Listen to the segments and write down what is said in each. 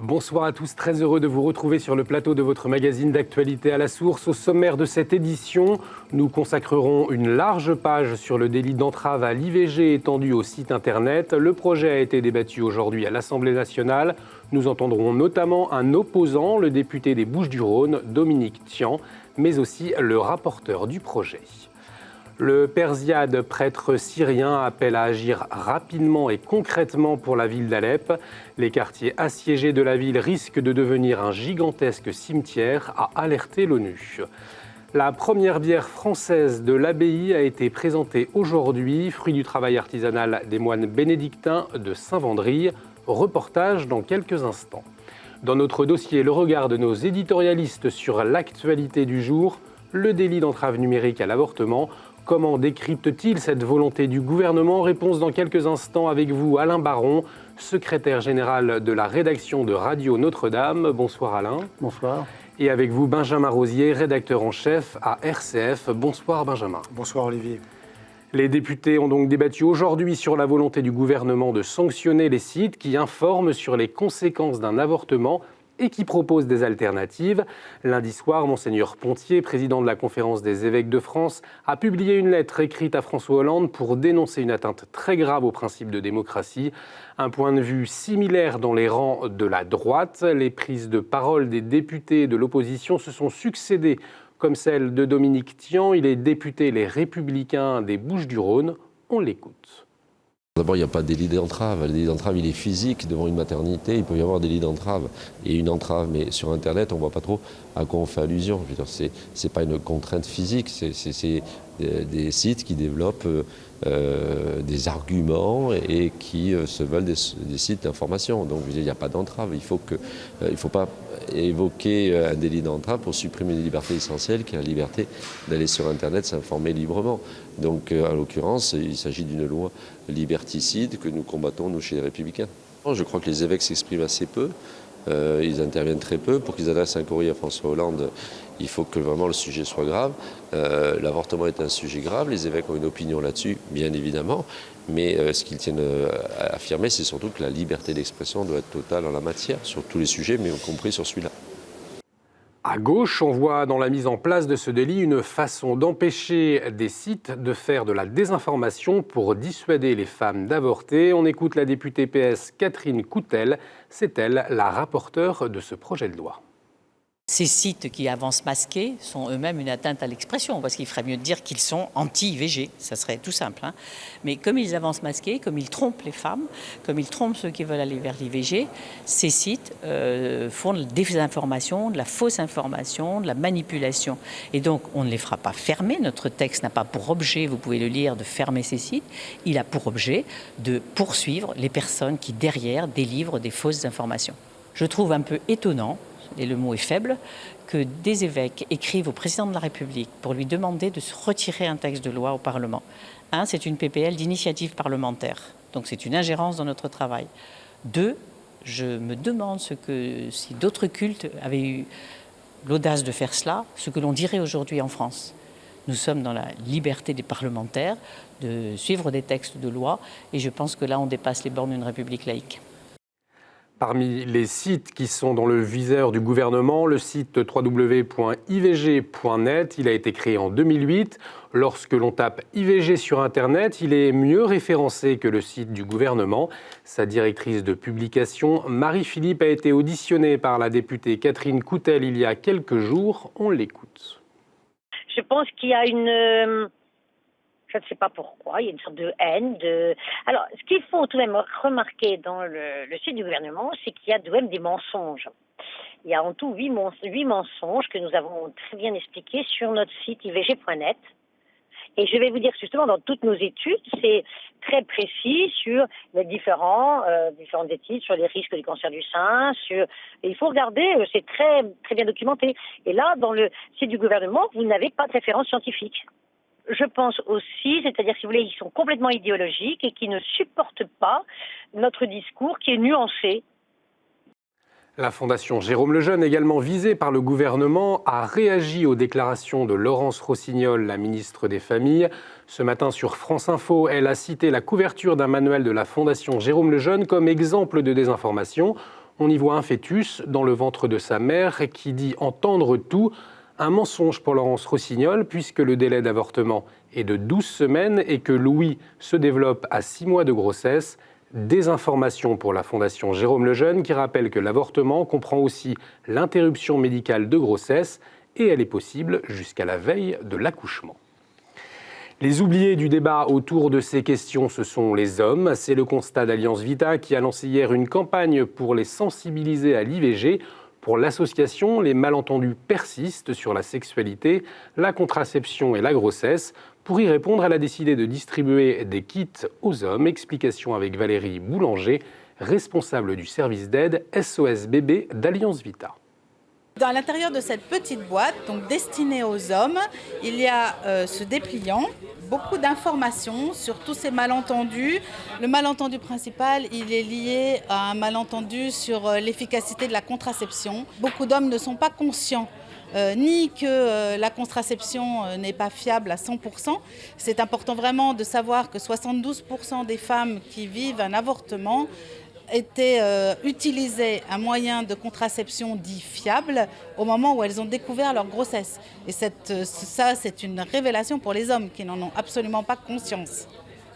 Bonsoir à tous, très heureux de vous retrouver sur le plateau de votre magazine d'actualité à la source. Au sommaire de cette édition, nous consacrerons une large page sur le délit d'entrave à l'IVG étendu au site internet. Le projet a été débattu aujourd'hui à l'Assemblée nationale. Nous entendrons notamment un opposant, le député des Bouches-du-Rhône, Dominique Tian, mais aussi le rapporteur du projet. Le père Ziad, prêtre syrien, appelle à agir rapidement et concrètement pour la ville d'Alep. Les quartiers assiégés de la ville risquent de devenir un gigantesque cimetière, a alerté l'ONU. La première bière française de l'abbaye a été présentée aujourd'hui, fruit du travail artisanal des moines bénédictins de Saint-Vendry. Reportage dans quelques instants. Dans notre dossier, le regard de nos éditorialistes sur l'actualité du jour, le délit d'entrave numérique à l'avortement. Comment décrypte-t-il cette volonté du gouvernement? Réponse dans quelques instants avec vous, Alain Baron, secrétaire général de la rédaction de Radio Notre-Dame. Bonsoir Alain. Bonsoir. Et avec vous, Benjamin Rosier, rédacteur en chef à RCF. Bonsoir Benjamin. Bonsoir Olivier. Les députés ont donc débattu aujourd'hui sur la volonté du gouvernement de sanctionner les sites qui informent sur les conséquences d'un avortement et qui proposent des alternatives. Lundi soir, Monseigneur Pontier, président de la Conférence des évêques de France, a publié une lettre écrite à François Hollande pour dénoncer une atteinte très grave au principe de démocratie. Un point de vue similaire dans les rangs de la droite. Les prises de parole des députés de l'opposition se sont succédées, comme celle de Dominique Tian. Il est député Les Républicains des Bouches-du-Rhône. On l'écoute. D'abord, il n'y a pas de délit d'entrave. Le délit d'entrave, il est physique. Devant une maternité, il peut y avoir des délits d'entrave. Et une entrave, mais sur Internet, on ne voit pas trop à quoi on fait allusion. Je veux dire, c'est pas une contrainte physique, c'est des sites qui développent des arguments et qui se veulent des sites d'information. Donc, je veux dire, il n'y a pas d'entrave. Il ne faut pas évoquer un délit d'entrave pour supprimer une liberté essentielle qui est la liberté d'aller sur Internet s'informer librement. Donc, en l'occurrence, il s'agit d'une loi liberticide que nous combattons, nous, chez les Républicains. Je crois que les évêques s'expriment assez peu, ils interviennent très peu. Pour qu'ils adressent un courrier à François Hollande, il faut que vraiment le sujet soit grave. L'avortement est un sujet grave, les évêques ont une opinion là-dessus, bien évidemment, mais ce qu'ils tiennent à affirmer, c'est surtout que la liberté d'expression doit être totale en la matière, sur tous les sujets, mais y compris sur celui-là. À gauche, on voit dans la mise en place de ce délit une façon d'empêcher des sites de faire de la désinformation pour dissuader les femmes d'avorter. On écoute la députée PS Catherine Coutel, c'est elle la rapporteure de ce projet de loi. Ces sites qui avancent masqués sont eux-mêmes une atteinte à l'expression, parce qu'il ferait mieux de dire qu'ils sont anti-IVG, ça serait tout simple. Mais comme ils avancent masqués, comme ils trompent les femmes, comme ils trompent ceux qui veulent aller vers l'IVG, ces sites font de la désinformation, de la fausse information, de la manipulation. Et donc, on ne les fera pas fermer. Notre texte n'a pas pour objet, vous pouvez le lire, de fermer ces sites. Il a pour objet de poursuivre les personnes qui, derrière, délivrent des fausses informations. Je trouve un peu étonnant, et le mot est faible, que des évêques écrivent au président de la République pour lui demander de se retirer un texte de loi au Parlement. C'est une PPL d'initiative parlementaire, donc c'est une ingérence dans notre travail. 2, je me demande si d'autres cultes avaient eu l'audace de faire cela, ce que l'on dirait aujourd'hui en France. Nous sommes dans la liberté des parlementaires de suivre des textes de loi, et je pense que là on dépasse les bornes d'une république laïque. Parmi les sites qui sont dans le viseur du gouvernement, le site www.ivg.net, il a été créé en 2008. Lorsque l'on tape IVG sur Internet, il est mieux référencé que le site du gouvernement. Sa directrice de publication, Marie-Philippe, a été auditionnée par la députée Catherine Coutel il y a quelques jours. On l'écoute. Je pense qu'il y a je ne sais pas pourquoi, il y a une sorte de haine. Alors, ce qu'il faut tout de même remarquer dans le site du gouvernement, c'est qu'il y a tout de même des mensonges. Il y a en tout 8 mensonges que nous avons très bien expliqués sur notre site ivg.net. Et je vais vous dire justement, dans toutes nos études, c'est très précis sur les différentes études, sur les risques du cancer du sein, et il faut regarder, c'est très, très bien documenté. Et là, dans le site du gouvernement, vous n'avez pas de référence scientifique. je pense aussi, c'est-à-dire, si vous voulez, ils sont complètement idéologiques et qui ne supportent pas notre discours qui est nuancé. La Fondation Jérôme Lejeune, également visée par le gouvernement, a réagi aux déclarations de Laurence Rossignol, la ministre des Familles. Ce matin sur France Info, elle a cité la couverture d'un manuel de la Fondation Jérôme Lejeune comme exemple de désinformation. On y voit un fœtus dans le ventre de sa mère qui dit entendre tout. Un mensonge pour Laurence Rossignol puisque le délai d'avortement est de 12 semaines et que Louis se développe à 6 mois de grossesse. Désinformation pour la Fondation Jérôme Lejeune qui rappelle que l'avortement comprend aussi l'interruption médicale de grossesse et elle est possible jusqu'à la veille de l'accouchement. Les oubliés du débat autour de ces questions, ce sont les hommes. C'est le constat d'Alliance Vita qui a lancé hier une campagne pour les sensibiliser à l'IVG. Pour l'association, les malentendus persistent sur la sexualité, la contraception et la grossesse. Pour y répondre, elle a décidé de distribuer des kits aux hommes. Explication avec Valérie Boulanger, responsable du service d'aide SOS Bébé d'Alliance Vita. À l'intérieur de cette petite boîte, donc destinée aux hommes, il y a ce dépliant, beaucoup d'informations sur tous ces malentendus. Le malentendu principal, il est lié à un malentendu sur l'efficacité de la contraception. Beaucoup d'hommes ne sont pas conscients ni que la contraception n'est pas fiable à 100%. C'est important vraiment de savoir que 72% des femmes qui vivent un avortement utilisaient un moyen de contraception dit fiable au moment où elles ont découvert leur grossesse. Et ça, c'est une révélation pour les hommes qui n'en ont absolument pas conscience.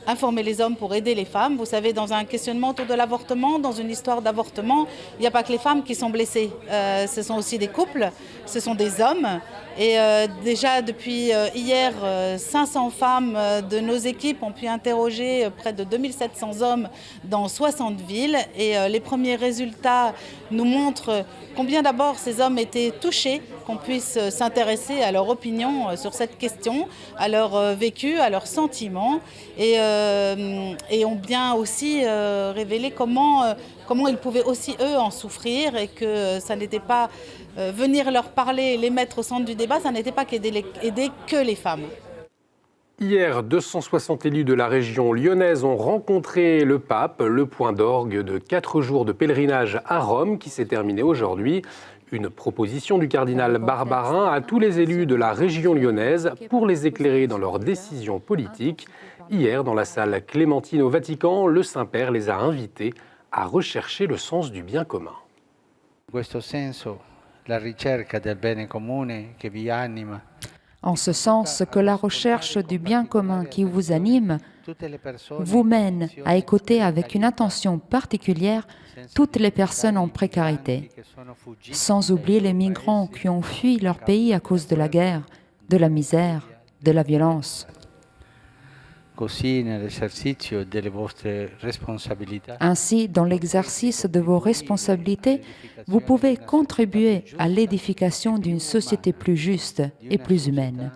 Informer les hommes pour aider les femmes. Vous savez, dans un questionnement autour de l'avortement, dans une histoire d'avortement, il n'y a pas que les femmes qui sont blessées. Ce sont aussi des couples, ce sont des hommes. Et déjà, depuis hier, 500 femmes de nos équipes ont pu interroger près de 2700 hommes dans 60 villes. Et les premiers résultats nous montrent combien d'abord ces hommes étaient touchés qu'on puisse s'intéresser à leur opinion sur cette question, à leur vécu, à leurs sentiments. Et ont bien aussi révélé comment ils pouvaient aussi, eux, en souffrir et que ça n'était pas venir leur parler, les mettre au centre du débat, ça n'était pas qu'aider que les femmes. Hier, 260 élus de la région lyonnaise ont rencontré le pape, le point d'orgue de 4 jours de pèlerinage à Rome qui s'est terminé aujourd'hui. Une proposition du cardinal Barbarin à tous les élus de la région lyonnaise pour les éclairer dans leurs décisions politiques. Hier, dans la salle Clémentine au Vatican, le Saint-Père les a invités à rechercher le sens du bien commun. En ce sens que la recherche du bien commun qui vous anime vous mène à écouter avec une attention particulière toutes les personnes en précarité, sans oublier les migrants qui ont fui leur pays à cause de la guerre, de la misère, de la violence. Ainsi, dans l'exercice de vos responsabilités, vous pouvez contribuer à l'édification d'une société plus juste et plus humaine,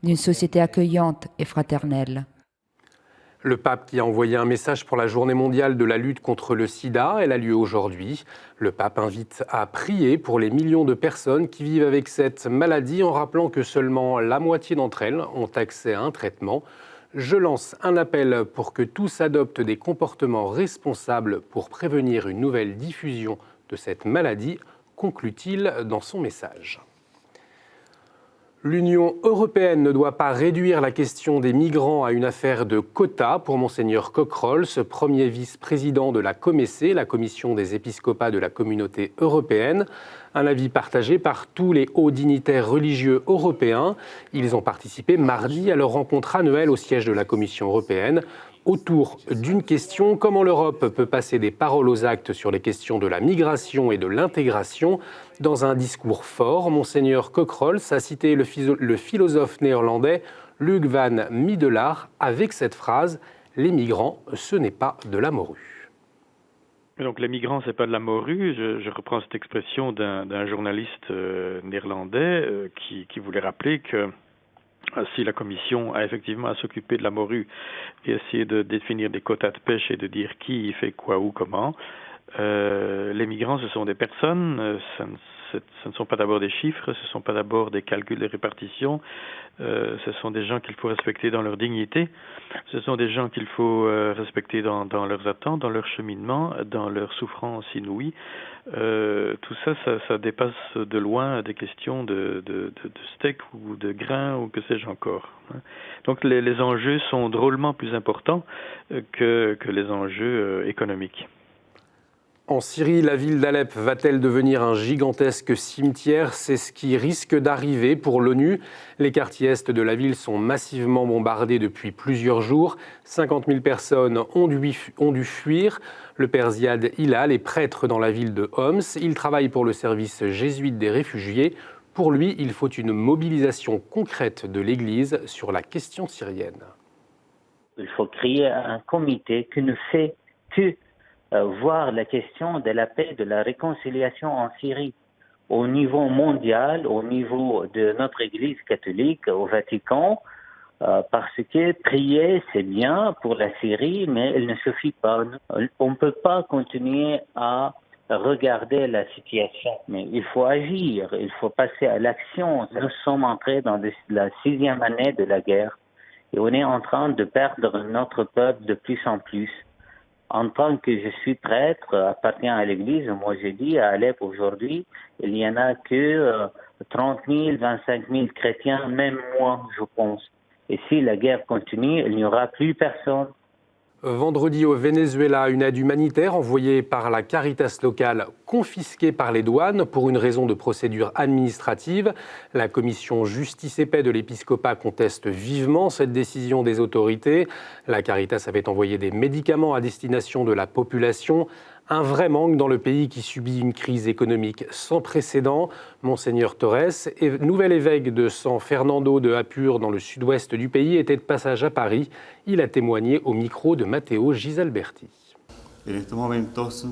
d'une société accueillante et fraternelle. Le pape qui a envoyé un message pour la journée mondiale de la lutte contre le sida, elle a lieu aujourd'hui. Le pape invite à prier pour les millions de personnes qui vivent avec cette maladie en rappelant que seulement la moitié d'entre elles ont accès à un traitement. Je lance un appel pour que tous adoptent des comportements responsables pour prévenir une nouvelle diffusion de cette maladie, conclut-il dans son message. L'Union européenne ne doit pas réduire la question des migrants à une affaire de quotas pour Monseigneur Cockroll, ce premier vice-président de la COMECE, la Commission des épiscopats de la Communauté européenne. Un avis partagé par tous les hauts dignitaires religieux européens. Ils ont participé mardi à leur rencontre annuelle au siège de la Commission européenne autour d'une question: comment l'Europe peut passer des paroles aux actes sur les questions de la migration et de l'intégration. Dans un discours fort, Monseigneur Cockroll a cité le philosophe néerlandais Luc van Middelaar avec cette phrase: « Les migrants, ce n'est pas de la morue ». Donc les migrants, c'est pas de la morue. Je reprends cette expression d'un journaliste néerlandais qui voulait rappeler que si la Commission a effectivement à s'occuper de la morue et essayer de définir des quotas de pêche et de dire qui fait quoi, où, comment, les migrants, ce sont des personnes, ce ne sont pas d'abord des chiffres, ce ne sont pas d'abord des calculs de répartition, ce sont des gens qu'il faut respecter dans leur dignité, ce sont des gens qu'il faut respecter dans leurs attentes, dans leur cheminement, dans leur souffrance inouïe. Tout ça dépasse de loin des questions de steak ou de grains ou que sais-je encore. Donc les enjeux sont drôlement plus importants que les enjeux économiques. En Syrie, la ville d'Alep va-t-elle devenir un gigantesque cimetière? C'est ce qui risque d'arriver pour l'ONU. Les quartiers est de la ville sont massivement bombardés depuis plusieurs jours. 50 000 personnes ont dû fuir. Le père Ziad Hilal est prêtre dans la ville de Homs. Il travaille pour le service jésuite des réfugiés. Pour lui, il faut une mobilisation concrète de l'Église sur la question syrienne. Il faut créer un comité qui ne fait que voir la question de la paix, de la réconciliation en Syrie au niveau mondial, au niveau de notre Église catholique au Vatican, parce que prier c'est bien pour la Syrie, mais il ne suffit pas. On ne peut pas continuer à regarder la situation, mais il faut agir, il faut passer à l'action. Nous sommes entrés dans la 6e année de la guerre et on est en train de perdre notre peuple de plus en plus. En tant que je suis prêtre, appartient à l'Église, moi j'ai dit à Alep aujourd'hui, il n'y en a que 30 000, 25 000 chrétiens, même moi je pense. Et si la guerre continue, il n'y aura plus personne. Vendredi au Venezuela, une aide humanitaire envoyée par la Caritas locale confisquée par les douanes pour une raison de procédure administrative. La commission Justice et Paix de l'épiscopat conteste vivement cette décision des autorités. La Caritas avait envoyé des médicaments à destination de la population. Un vrai manque dans le pays qui subit une crise économique sans précédent. Monseigneur Torres, nouvel évêque de San Fernando de Apure dans le sud-ouest du pays, était de passage à Paris. Il a témoigné au micro de Matteo Gisalberti. En estos momentos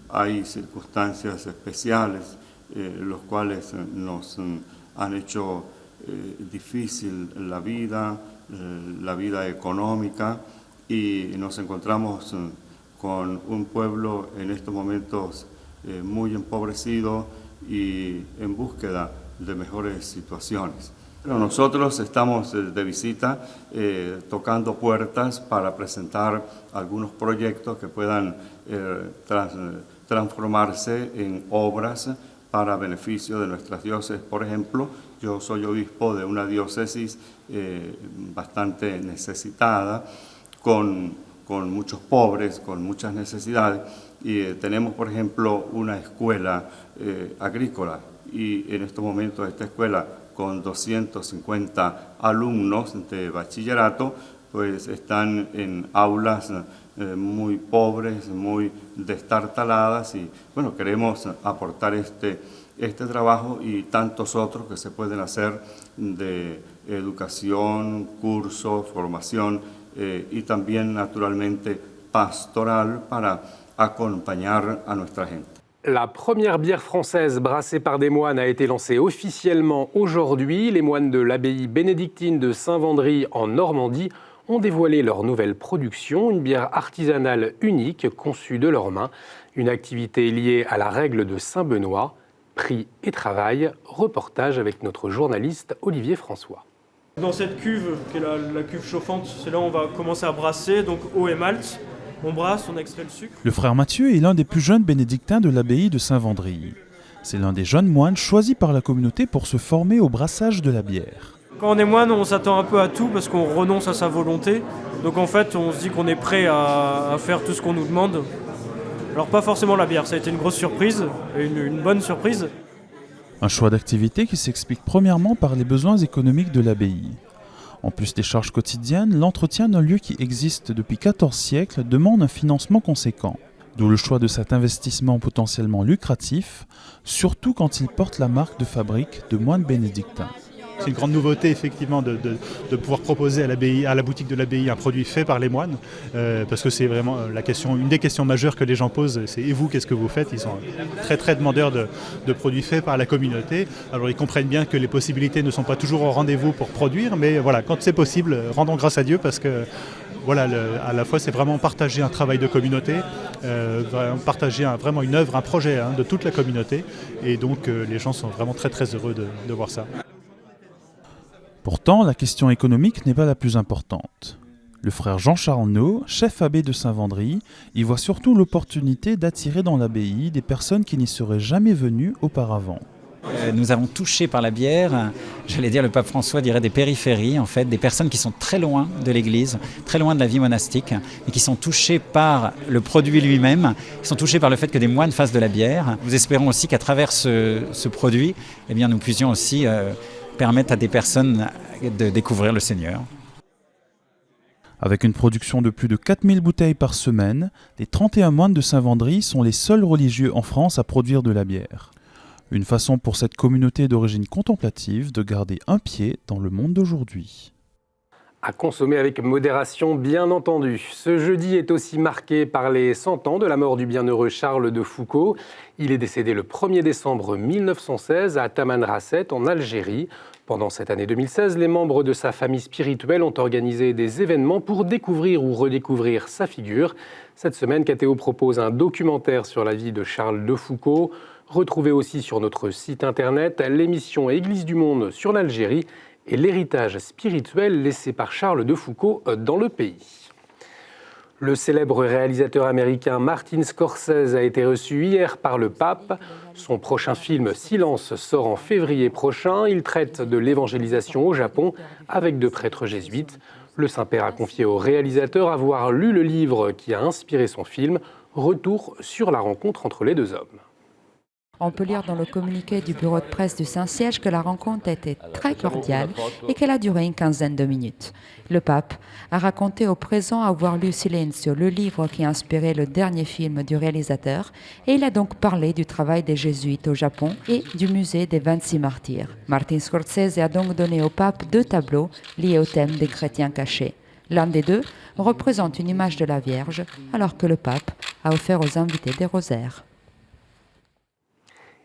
hay circunstancias especiales los cuales nos han hecho difícil la vida económica y nos encontramos con un pueblo en estos momentos muy empobrecido y en búsqueda de mejores situaciones. Pero nosotros estamos de visita tocando puertas para presentar algunos proyectos que puedan transformarse en obras para beneficio de nuestras diócesis. Por ejemplo, yo soy obispo de una diócesis bastante necesitada, con muchos pobres, con muchas necesidades, y tenemos, por ejemplo, una escuela agrícola, y en estos momentos esta escuela, con 250 alumnos de bachillerato, pues están en aulas muy pobres, muy destartaladas, y bueno, queremos aportar este trabajo y tantos otros que se pueden hacer de educación, cursos, formación, y también naturalmente pastoral para acompañar a nuestra gente. La première bière française brassée par des moines a été lancée officiellement aujourd'hui. Les moines de l'abbaye bénédictine de Saint-Vendry en Normandie ont dévoilé leur nouvelle production, une bière artisanale unique conçue de leurs mains, une activité liée à la règle de Saint-Benoît. Prix et travail, reportage avec notre journaliste Olivier François. Dans cette cuve, qui est la cuve chauffante, c'est là où on va commencer à brasser, donc eau et malt. On brasse, on extrait le sucre. Le frère Mathieu est l'un des plus jeunes bénédictins de l'abbaye de Saint-Vendry. C'est l'un des jeunes moines choisis par la communauté pour se former au brassage de la bière. Quand on est moine, on s'attend un peu à tout parce qu'on renonce à sa volonté. Donc en fait, on se dit qu'on est prêt à faire tout ce qu'on nous demande. Alors pas forcément la bière, ça a été une grosse surprise, une bonne surprise. Un choix d'activité qui s'explique premièrement par les besoins économiques de l'abbaye. En plus des charges quotidiennes, l'entretien d'un lieu qui existe depuis 14 siècles demande un financement conséquent. D'où le choix de cet investissement potentiellement lucratif, surtout quand il porte la marque de fabrique de moines bénédictins. C'est une grande nouveauté effectivement de pouvoir proposer à la boutique de l'abbaye un produit fait par les moines, parce que c'est vraiment une des questions majeures que les gens posent, c'est « et vous, qu'est-ce que vous faites ?» Ils sont très très demandeurs de produits faits par la communauté. Alors ils comprennent bien que les possibilités ne sont pas toujours au rendez-vous pour produire, mais voilà, quand c'est possible, rendons grâce à Dieu parce que voilà, à la fois c'est vraiment partager un travail de communauté, partager vraiment une œuvre, un projet de toute la communauté. Et donc les gens sont vraiment très très heureux de voir ça. Pourtant, la question économique n'est pas la plus importante. Le frère Jean-Charles Naud, chef abbé de Saint-Vendry, y voit surtout l'opportunité d'attirer dans l'abbaye des personnes qui n'y seraient jamais venues auparavant. Nous avons touché par la bière, j'allais dire, le pape François dirait des périphéries, en fait, des personnes qui sont très loin de l'Église, très loin de la vie monastique, et qui sont touchées par le produit lui-même, qui sont touchées par le fait que des moines fassent de la bière. Nous espérons aussi qu'à travers ce produit, eh bien, nous puissions aussi permettre à des personnes de découvrir le Seigneur. Avec une production de plus de 4000 bouteilles par semaine, les 31 moines de Saint-Vendry sont les seuls religieux en France à produire de la bière. Une façon pour cette communauté d'origine contemplative de garder un pied dans le monde d'aujourd'hui. À consommer avec modération, bien entendu. Ce jeudi est aussi marqué par les 100 ans de la mort du bienheureux Charles de Foucauld. Il est décédé le 1er décembre 1916 à Tamanrasset, en Algérie. Pendant cette année 2016, les membres de sa famille spirituelle ont organisé des événements pour découvrir ou redécouvrir sa figure. Cette semaine, KTO propose un documentaire sur la vie de Charles de Foucauld. Retrouvez aussi sur notre site internet l'émission Église du Monde sur l'Algérie et l'héritage spirituel laissé par Charles de Foucauld dans le pays. Le célèbre réalisateur américain Martin Scorsese a été reçu hier par le pape. Son prochain film Silence sort en février prochain. Il traite de l'évangélisation au Japon avec 2 prêtres jésuites. Le Saint-Père a confié au réalisateur avoir lu le livre qui a inspiré son film. Retour sur la rencontre entre les 2 hommes. On peut lire dans le communiqué du bureau de presse du Saint-Siège que la rencontre a été très cordiale et qu'elle a duré une quinzaine de minutes. Le pape a raconté au présent avoir lu Silenzio, le livre qui a inspiré le dernier film du réalisateur, et il a donc parlé du travail des jésuites au Japon et du musée des 26 martyrs. Martin Scorsese a donc donné au pape 2 tableaux liés au thème des chrétiens cachés. L'un des 2 représente une image de la Vierge, alors que le pape a offert aux invités des rosaires.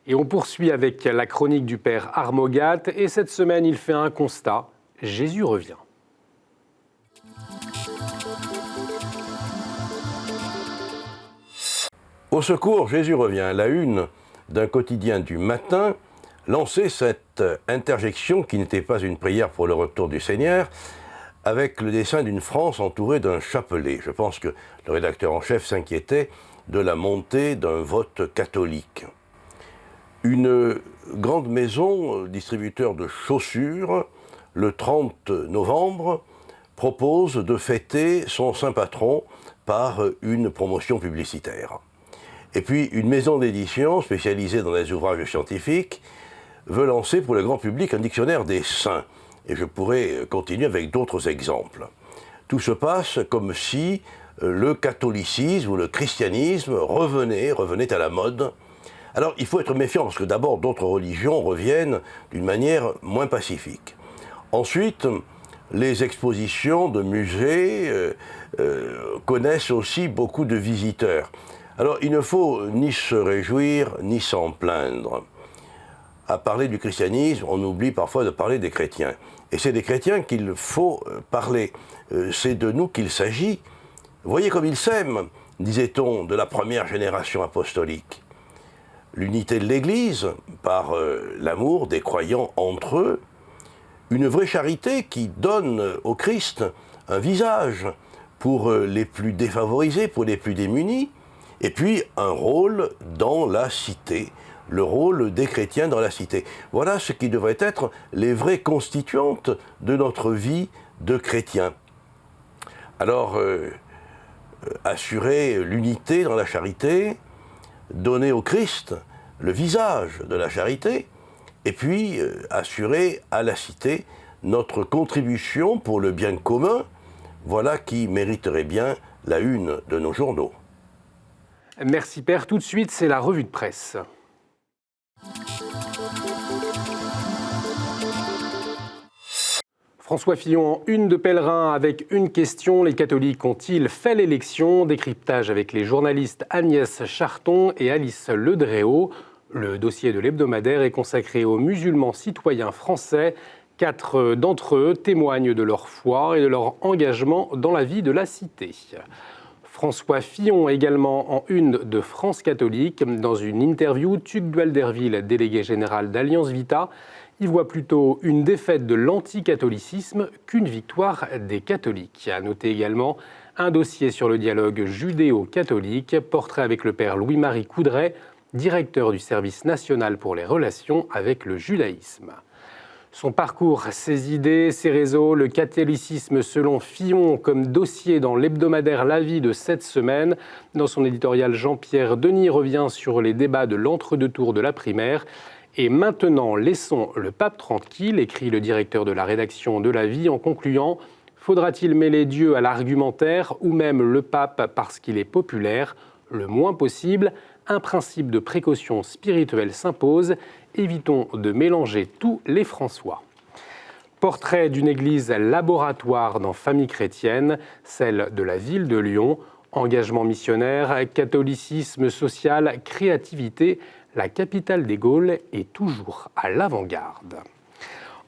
Et on poursuit avec la chronique du père Armogat. Et cette semaine, il fait un constat. Jésus revient. Au secours, Jésus revient. La une d'un quotidien du matin lançait cette interjection qui n'était pas une prière pour le retour du Seigneur, avec le dessin d'une France entourée d'un chapelet. Je pense que le rédacteur en chef s'inquiétait de la montée d'un vote catholique. Une grande maison, distributeur de chaussures, le 30 novembre, propose de fêter son saint patron par une promotion publicitaire. Et puis, une maison d'édition spécialisée dans les ouvrages scientifiques veut lancer pour le grand public un dictionnaire des saints. Et je pourrais continuer avec d'autres exemples. Tout se passe comme si le catholicisme ou le christianisme revenait à la mode. Alors, il faut être méfiant parce que d'abord, d'autres religions reviennent d'une manière moins pacifique. Ensuite, les expositions de musées connaissent aussi beaucoup de visiteurs. Alors, il ne faut ni se réjouir, ni s'en plaindre. À parler du christianisme, on oublie parfois de parler des chrétiens. Et c'est des chrétiens qu'il faut parler. C'est de nous qu'il s'agit. Voyez comme ils s'aiment, disait-on, de la première génération apostolique. L'unité de l'Église, par l'amour des croyants entre eux, une vraie charité qui donne au Christ un visage pour les plus défavorisés, pour les plus démunis, et puis un rôle dans la cité, le rôle des chrétiens dans la cité. Voilà ce qui devrait être les vraies constituantes de notre vie de chrétiens. Alors, assurer l'unité dans la charité, donner au Christ le visage de la charité, et puis assurer à la cité notre contribution pour le bien commun, voilà qui mériterait bien la une de nos journaux. Merci Père. Tout de suite, c'est la revue de presse. François Fillon en une de Pèlerin avec une question. Les catholiques ont-ils fait l'élection? Décryptage avec les journalistes Agnès Charton et Alice Ledréau. Le dossier de l'hebdomadaire est consacré aux musulmans citoyens français. 4 d'entre eux témoignent de leur foi et de leur engagement dans la vie de la cité. François Fillon, également en une de France catholique. Dans une interview, Tuc Duhalderville, délégué général d'Alliance Vita, y voit plutôt une défaite de l'anticatholicisme qu'une victoire des catholiques. À noter également un dossier sur le dialogue judéo-catholique, portrait avec le père Louis-Marie Coudray, directeur du service national pour les relations avec le judaïsme. Son parcours, ses idées, ses réseaux, le catholicisme selon Fillon comme dossier dans l'hebdomadaire La Vie de cette semaine. Dans son éditorial, Jean-Pierre Denis revient sur les débats de l'entre-deux-tours de la primaire. Et maintenant, laissons le pape tranquille, écrit le directeur de la rédaction de La Vie en concluant « Faudra-t-il mêler Dieu à l'argumentaire ou même le pape parce qu'il est populaire ? Le moins possible, un principe de précaution spirituelle s'impose. Évitons de mélanger tous les François. » Portrait d'une église laboratoire dans Famille chrétienne, celle de la ville de Lyon. Engagement missionnaire, catholicisme social, créativité, la capitale des Gaules est toujours à l'avant-garde.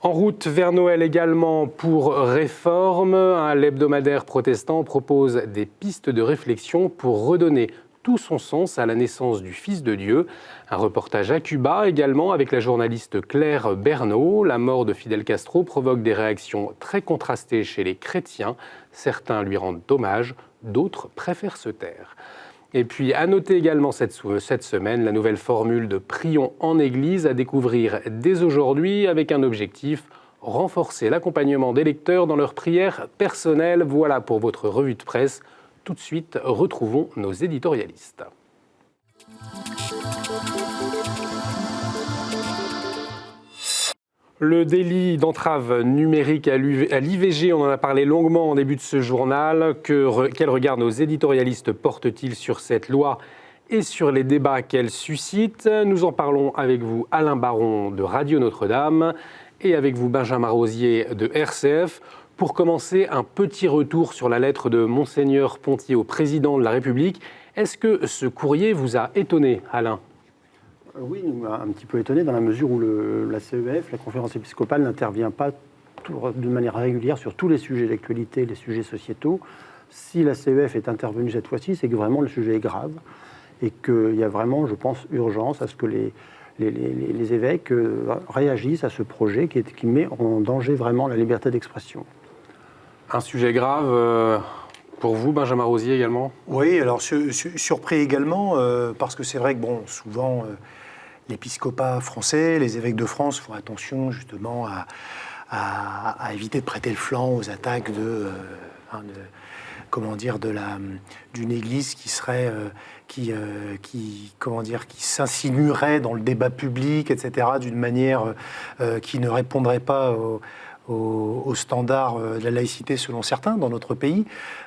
En route vers Noël également pour Réforme, l'hebdomadaire protestant propose des pistes de réflexion pour redonner tout son sens à la naissance du Fils de Dieu. Un reportage à Cuba également avec la journaliste Claire Bernot. La mort de Fidel Castro provoque des réactions très contrastées chez les chrétiens. Certains lui rendent hommage, d'autres préfèrent se taire. Et puis à noter également cette semaine la nouvelle formule de Prions en Église à découvrir dès aujourd'hui avec un objectif, renforcer l'accompagnement des lecteurs dans leurs prières personnelles. Voilà pour votre revue de presse. Tout de suite, retrouvons nos éditorialistes. Le délit d'entrave numérique à l'IVG, on en a parlé longuement en début de ce journal. Quel regard nos éditorialistes portent-ils sur cette loi et sur les débats qu'elle suscite? Nous en parlons avec vous, Alain Baron de Radio Notre-Dame, et avec vous, Benjamin Rosier de RCF. Pour commencer, un petit retour sur la lettre de Monseigneur Pontier au président de la République. Est-ce que ce courrier vous a étonné, Alain ? Oui, il m'a un petit peu étonné dans la mesure où la CEF, la conférence épiscopale, n'intervient pas de manière régulière sur tous les sujets d'actualité, les sujets sociétaux. Si la CEF est intervenue cette fois-ci, c'est que vraiment le sujet est grave et qu'il y a vraiment, je pense, urgence à ce que les évêques réagissent à ce projet qui met en danger vraiment la liberté d'expression. Un sujet grave pour vous, Benjamin Rosier, également ? Oui, alors surpris également, parce que c'est vrai que souvent, l'épiscopat français, les évêques de France font attention justement à éviter de prêter le flanc aux attaques d'une église qui serait qui s'insinuerait dans le débat public, etc., d'une manière qui ne répondrait pas aux standards de la laïcité selon certains dans notre pays.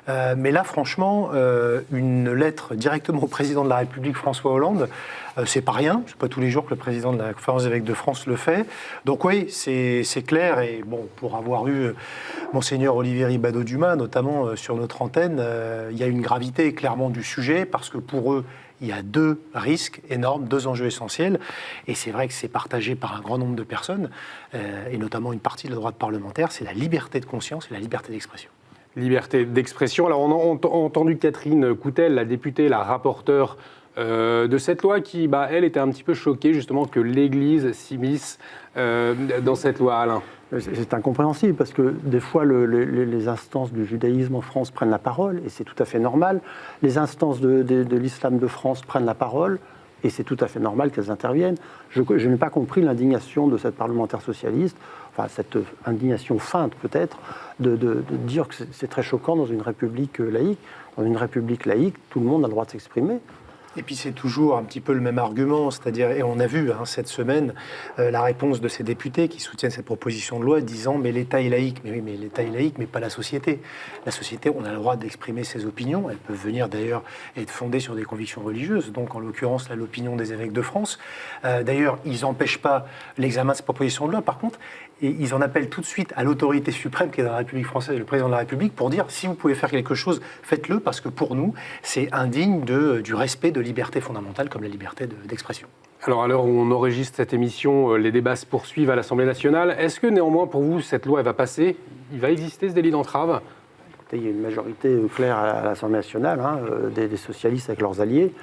Mais là, franchement, une lettre directement au président de la République, François Hollande, c'est pas rien. C'est pas tous les jours que le président de la Conférence des évêques de France le fait. Donc oui, c'est clair. Et bon, pour avoir eu Monseigneur Olivier Ribado-Dumas, notamment sur notre antenne, il y a une gravité clairement du sujet, parce que pour eux, il y a deux risques énormes, deux enjeux essentiels, et c'est vrai que c'est partagé par un grand nombre de personnes, et notamment une partie de la droite parlementaire, c'est la liberté de conscience et la liberté d'expression. Liberté d'expression. Alors on a entendu Catherine Coutel, la députée, la rapporteure de cette loi, qui, elle, était un petit peu choquée justement que l'Église s'immisce dans cette loi, Alain. C'est incompréhensible parce que des fois les instances du judaïsme en France prennent la parole et c'est tout à fait normal. Les instances de l'islam de France prennent la parole et c'est tout à fait normal qu'elles interviennent. Je n'ai pas compris l'indignation de cette parlementaire socialiste, enfin cette indignation feinte peut-être, de dire que c'est très choquant dans une république laïque. Dans une république laïque, tout le monde a le droit de s'exprimer. Et puis c'est toujours un petit peu le même argument, c'est-à-dire, et on a vu cette semaine la réponse de ces députés qui soutiennent cette proposition de loi disant mais l'État est laïque. Mais oui, mais l'État est laïque, mais pas la société. La société, on a le droit d'exprimer ses opinions, elles peuvent venir d'ailleurs être fondées sur des convictions religieuses, donc en l'occurrence là, l'opinion des évêques de France. D'ailleurs, ils n'empêchent pas l'examen de cette proposition de loi, par contre, et ils en appellent tout de suite à l'autorité suprême qui est dans la République française, le président de la République, pour dire si vous pouvez faire quelque chose, faites-le, parce que pour nous, c'est indigne du respect de liberté fondamentale comme la liberté d'expression. Alors à l'heure où on enregistre cette émission, les débats se poursuivent à l'Assemblée nationale. Est-ce que néanmoins pour vous, cette loi elle va passer? Il va exister ce délit d'entrave? Il y a une majorité claire à l'Assemblée nationale, des socialistes avec leurs alliés.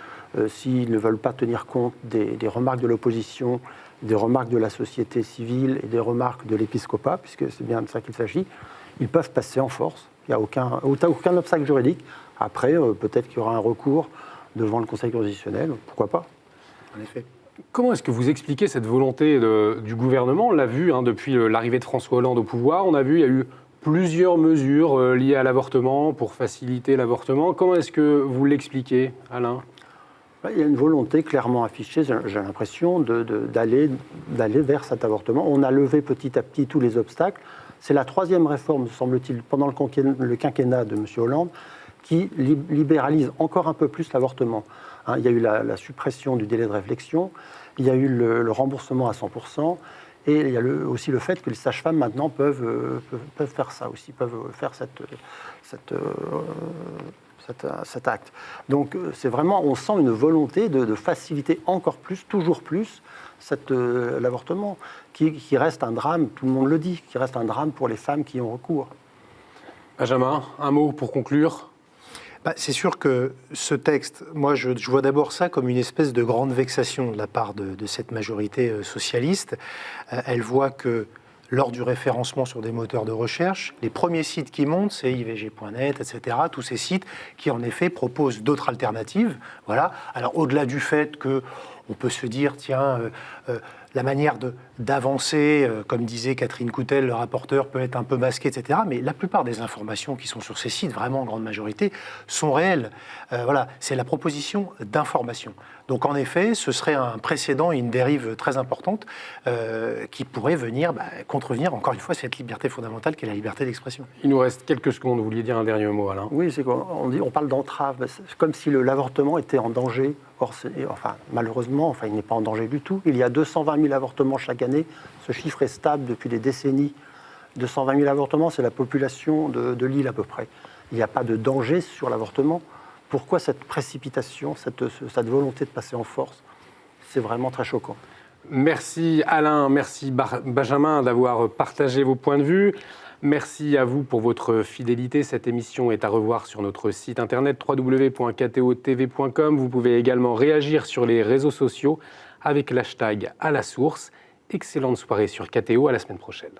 S'ils ne veulent pas tenir compte des remarques de l'opposition, des remarques de la société civile et des remarques de l'épiscopat, puisque c'est bien de ça qu'il s'agit, ils peuvent passer en force. Il n'y a aucun obstacle juridique. Après, peut-être qu'il y aura un recours devant le Conseil constitutionnel, pourquoi pas, en effet. Comment est-ce que vous expliquez cette volonté du gouvernement? On l'a vu depuis l'arrivée de François Hollande au pouvoir, on a vu il y a eu plusieurs mesures liées à l'avortement pour faciliter l'avortement. Comment est-ce que vous l'expliquez, Alain? Il y a une volonté clairement affichée, j'ai l'impression, d'aller vers cet avortement. On a levé petit à petit tous les obstacles. C'est la troisième réforme, semble-t-il, pendant le quinquennat de M. Hollande, qui libéralise encore un peu plus l'avortement. Il y a eu la suppression du délai de réflexion, il y a eu le remboursement à 100%, et il y a aussi le fait que les sages-femmes maintenant peuvent faire ça aussi, peuvent faire cet acte. Donc c'est vraiment, on sent une volonté de faciliter encore plus, toujours plus, l'avortement, qui reste un drame, tout le monde le dit, qui reste un drame pour les femmes qui y ont recours. Benjamin, un mot pour conclure? C'est sûr que ce texte, moi je vois d'abord ça comme une espèce de grande vexation de la part de cette majorité socialiste. Elle voit que lors du référencement sur des moteurs de recherche, les premiers sites qui montent, c'est ivg.net, etc., tous ces sites qui en effet proposent d'autres alternatives. Voilà. Alors au-delà du fait qu'on peut se dire, tiens, la manière d'avancer, comme disait Catherine Coutel, le rapporteur, peut être un peu masquée, etc. Mais la plupart des informations qui sont sur ces sites, vraiment en grande majorité, sont réelles. Voilà, c'est la proposition d'information. Donc en effet, ce serait un précédent et une dérive très importante qui pourrait venir contrevenir, encore une fois, cette liberté fondamentale qu'est la liberté d'expression. Il nous reste quelques secondes. Vous vouliez dire un dernier mot, Alain? Oui, c'est on parle d'entrave. C'est comme si l'avortement était en danger. Or, malheureusement, il n'est pas en danger du tout. Il y a 220 000 avortements chaque année. Ce chiffre est stable depuis des décennies. 220 000 avortements, c'est la population de l'île à peu près. Il n'y a pas de danger sur l'avortement. Pourquoi cette précipitation, cette volonté de passer en force? C'est vraiment très choquant. Merci Alain, merci Benjamin d'avoir partagé vos points de vue. Merci à vous pour votre fidélité. Cette émission est à revoir sur notre site internet www.ktotv.com. Vous pouvez également réagir sur les réseaux sociaux avec l'hashtag #AlaSource. Excellente soirée sur KTO, à la semaine prochaine.